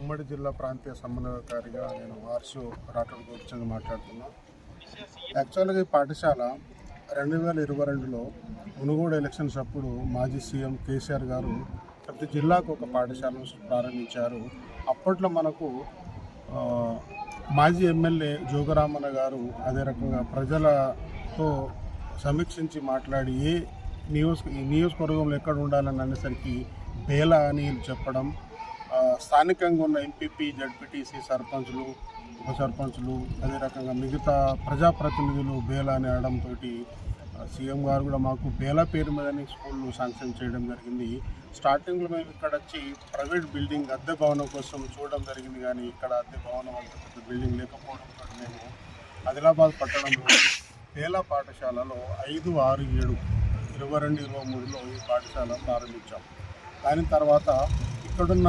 ఉమ్మడి జిల్లా ప్రాంతీయ సమన్వయకారిగా నేను ఆర్షు రాఠోడ్ గోపిచంద్ మాట్లాడుతున్నా. యాక్చువల్గా ఈ పాఠశాల 2022లో మునుగోడు ఎలక్షన్స్ అప్పుడు మాజీ సీఎం కేసీఆర్ గారు ప్రతి జిల్లాకు ఒక పాఠశాలను ప్రారంభించారు. అప్పట్లో మనకు మాజీ ఎమ్మెల్యే జోగరామన్న గారు అదే రకంగా ప్రజలతో సమీక్షించి మాట్లాడి ఈ నియోజకవర్గంలో ఎక్కడ ఉండాలని అనేసరికి బేలా అని చెప్పడం, స్థానికంగా ఉన్న ఎంపీపీ, జడ్పీటీసీ, సర్పంచులు, ఉప సర్పంచులు అదే రకంగా మిగతా ప్రజాప్రతినిధులు బేలా అని అనడంతో సీఎం గారు కూడా మాకు బేలా పేరు మీదనే స్కూళ్ళు శాంక్షన్ చేయడం జరిగింది. స్టార్టింగ్లో మేము ఇక్కడ వచ్చి ప్రైవేట్ బిల్డింగ్ అద్దె భవనం కోసం చూడడం జరిగింది, కానీ ఇక్కడ అద్దె భవనం అంత పెద్ద బిల్డింగ్ లేకపోవడంతో మేము ఆదిలాబాద్ పట్టణంలో బేలా పాఠశాలలో 5, 6, 7, 22, 23లో ఈ పాఠశాల ప్రారంభించాం. దాని తర్వాత ఇక్కడున్న